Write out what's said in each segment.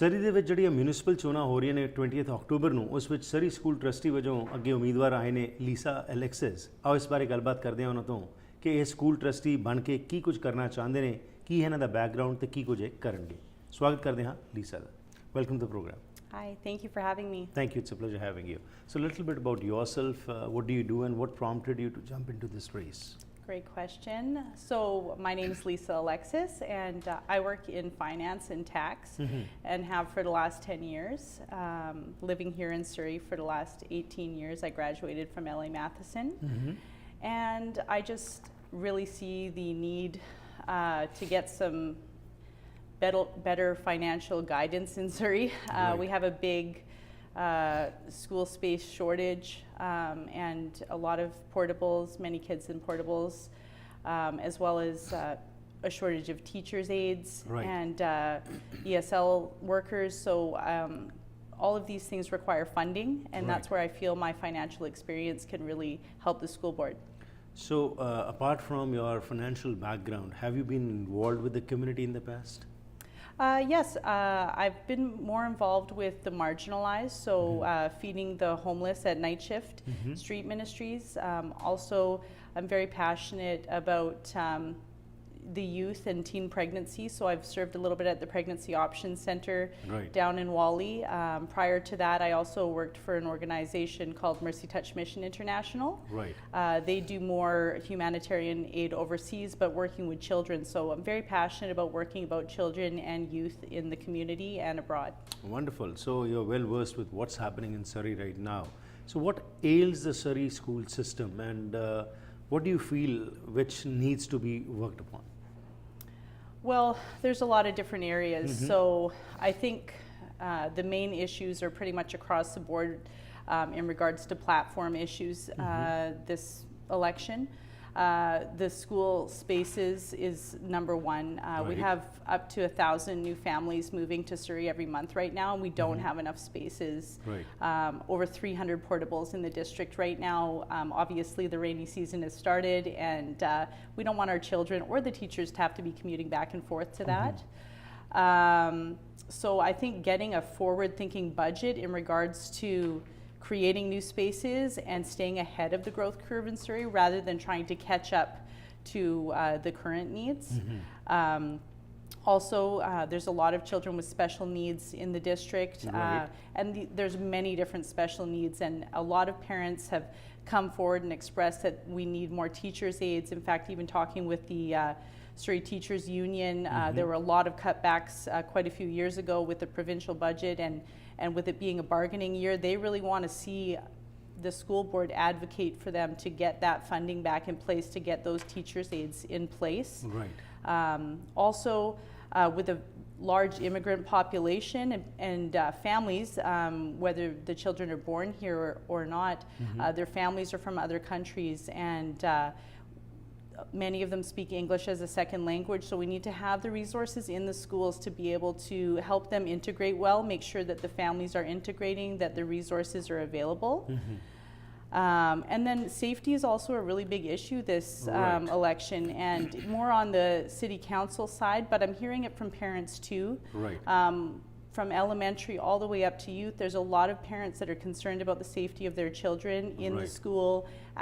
ਸਰੀ ਦੇ ਵਿੱਚ ਜਿਹੜੀਆਂ ਮਿਊਨਿਸਪਲ ਚੋਣਾਂ ਹੋ ਰਹੀਆਂ ਨੇ 20 ਅਕਤੂਬਰ ਨੂੰ, ਉਸ ਵਿੱਚ ਸਰੀ ਸਕੂਲ ਟਰਸਟੀ ਵਜੋਂ ਅੱਗੇ ਉਮੀਦਵਾਰ ਆਏ ਨੇ ਲੀਸਾ ਐਲੈਕਸਿਸ। ਆਓ ਇਸ ਬਾਰੇ ਗੱਲਬਾਤ ਕਰਦੇ ਹਾਂ ਉਹਨਾਂ ਤੋਂ ਕਿ ਇਹ ਸਕੂਲ ਟਰਸਟੀ ਬਣ ਕੇ ਕੀ ਕੁਝ ਕਰਨਾ ਚਾਹੁੰਦੇ ਨੇ, ਕੀ ਇਹਨਾਂ ਦਾ ਬੈਕਗਰਾਉਂਡ ਤੇ ਕੀ ਕੁਝ ਇਹ ਕਰਨਗੇ। ਸਵਾਗਤ ਕਰਦੇ ਹਾਂ ਲੀਸਾ ਦਾ। Welcome to the program. Hi, thank you for having me. Thank you, it's a pleasure having you. So a little bit about yourself, what do you do and what prompted you to jump into this race? Great question. So my name is Lisa Alexis, and I work in finance and tax and have for the last 10 years. Living here in Surrey for the last 18 years. I graduated from LA Matheson. And I just really see the need to get some better financial guidance in Surrey. Right. We have a big school space shortage and a lot of portables, many kids in portables, as well as a shortage of teachers' aides. Right. And ESL workers. So all of these things require funding, and Right. that's where I feel my financial experience can really help the school board. So apart from your financial background, have you been involved with the community in the past? Yes, I've been more involved with the marginalized, so feeding the homeless at night shift, street ministries. Also, I'm very passionate about the youth and teen pregnancy, so I've served a little bit at the Pregnancy Options Center Right. down in Wally. Prior to that, I also worked for an organization called Mercy Touch Mission International. Right. They do more humanitarian aid overseas, but working with children. So I'm very passionate about working about children and youth in the community and abroad. Wonderful. So you're well versed with what's happening in Surrey right now. So what ails the Surrey school system, and what do you feel which needs to be worked upon? Well, there's a lot of different areas. So I think the main issues are pretty much across the board in regards to platform issues this election. The school spaces is number one. We Right. have up to 1,000 new families moving to Surrey every month right now, and we don't have enough spaces. Right. Over 300 portables in the district right now. Obviously, the rainy season has started, and we don't want our children or the teachers to have to be commuting back and forth to that. So I think getting a forward-thinking budget in regards to creating new spaces and staying ahead of the growth curve in Surrey rather than trying to catch up to the current needs. Also, there's a lot of children with special needs in the district, Right. and there's many different special needs, and a lot of parents have come forward and expressed that we need more teachers' aides. In fact, even talking with the Surrey Teachers Union, there were a lot of cutbacks quite a few years ago with the provincial budget, and with it being a bargaining year, they really want to see the school board advocate for them to get that funding back in place to get those teachers' aides in place. Right. Also, with a large immigrant population and families, whether the children are born here or not, their families are from other countries, and many of them speak English as a second language, so we need to have the resources in the schools to be able to help them integrate well, make sure that the families are integrating, that the resources are available. And then safety is also a really big issue this Right. election, and more on the city council side, but I'm hearing it from parents too. Right. From elementary all the way up to youth, there's a lot of parents that are concerned about the safety of their children in the Right. school,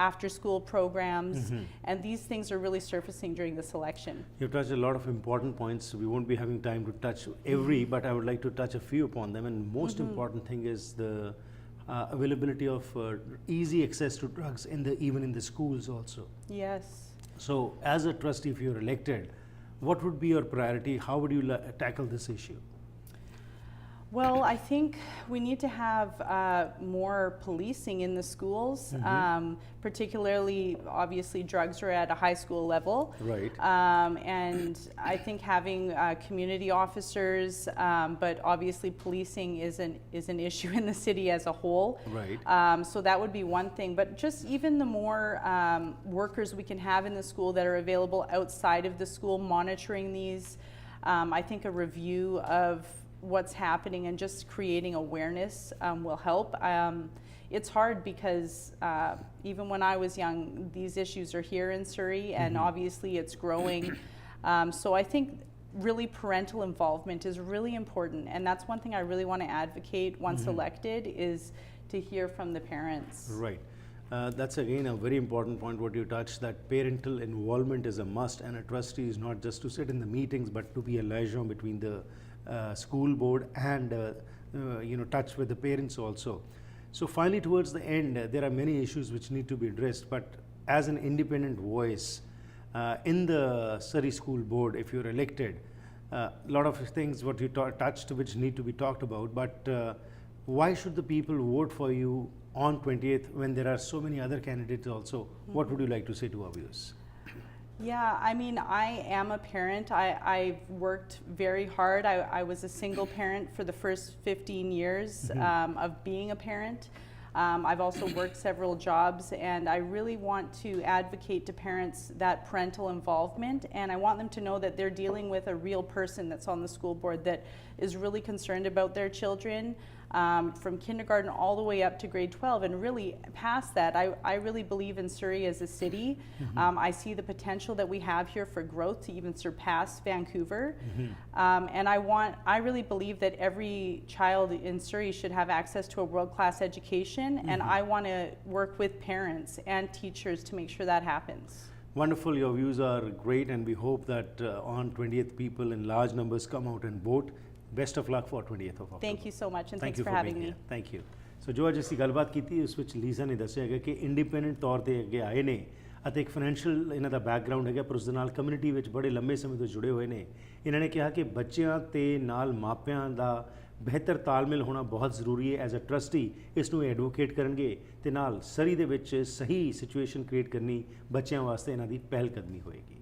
after school programs, and these things are really surfacing during this election. You've touched a lot of important points. We won't be having time to touch every, but I would like to touch a few upon them. And most important thing is the availability of easy access to drugs even in the schools also. Yes. So as a trustee, if you're elected, what would be your priority? How would you tackle this issue? Well, I think we need to have more policing in the schools, particularly, obviously, drugs are at a high school level. Right. And I think having community officers, but obviously policing is an issue in the city as a whole. Right. So that would be one thing. But just even the more workers we can have in the school that are available outside of the school monitoring these, I think a review of what's happening and just creating awareness will help. It's hard because even when I was young, these issues are here in Surrey, and obviously it's growing. So I think really parental involvement is really important, and that's one thing I really want to advocate once elected, is to hear from the parents. Right. That's again a very important point what you touched, that parental involvement is a must, and a trustee is not just to sit in the meetings but to be a liaison between the school board and touch with the parents also. So finally, towards the end, there are many issues which need to be addressed, but as an independent voice in the Surrey School Board, if you're elected, a lot of things what you touched which need to be talked about, but why should the people vote for you on 20th when there are so many other candidates also? What would you like to say to our viewers? Yeah, I mean, I am a parent. I've worked very hard. I was a single parent for the first 15 years of being a parent. I've also worked several jobs, and I really want to advocate to parents that parental involvement, and I want them to know that they're dealing with a real person that's on the school board that is really concerned about their children, from kindergarten all the way up to grade 12, and really past that. I really believe in Surrey as a city. I see the potential that we have here for growth to even surpass Vancouver, and I really believe that every child in Surrey should have access to a world-class education, and I want to work with parents and teachers to make sure that happens. Wonderful, your views are great, and we hope that on 20th people in large numbers come out and vote. Best of luck for 20th of October. Thank you so much, and Thank thanks you for for having being me. here. Thank you. ਸੋ ਜੋ ਅੱਜ ਅਸੀਂ ਗੱਲਬਾਤ ਕੀਤੀ ਉਸ ਵਿੱਚ Lisa ਨੇ ਦੱਸਿਆ ਹੈਗਾ ਕਿ ਇੰਡੀਪੈਂਡੈਂਟ ਤੌਰ ਤੇ ਅੱਗੇ ਆਏ ਨੇ ਅਤੇ ਇੱਕ ਫਾਈਨੈਂਸ਼ੀਅਲ ਇਹਨਾਂ ਦਾ ਬੈਕਗ੍ਰਾਉਂਡ ਹੈਗਾ, ਪਰ ਉਸ ਦੇ ਨਾਲ ਕਮਿਊਨਿਟੀ ਵਿੱਚ ਬੜੇ ਲੰਬੇ ਸਮੇਂ ਤੋਂ ਜੁੜੇ ਹੋਏ ਨੇ। ਇਹਨਾਂ ਨੇ ਕਿਹਾ ਕਿ ਬੱਚਿਆਂ ਤੇ ਨਾਲ ਮਾਪਿਆਂ ਦਾ ਬਿਹਤਰ ਤਾਲਮੇਲ ਹੋਣਾ ਬਹੁਤ ਜ਼ਰੂਰੀ ਹੈ। ਐਜ਼ ਅ ਟਰਸਟੀ ਇਸ ਨੂੰ ਐਡਵੋਕੇਟ ਕਰਨਗੇ ਤੇ ਨਾਲ ਸਰੀ ਦੇ ਵਿੱਚ ਸਹੀ ਸਿਚੁਏਸ਼ਨ ਕ੍ਰੀਏਟ ਕਰਨੀ ਬੱਚਿਆਂ ਵਾਸਤੇ ਇਹਨਾਂ ਦੀ ਪਹਿਲ ਕਦਮੀ ਹੋਏਗੀ।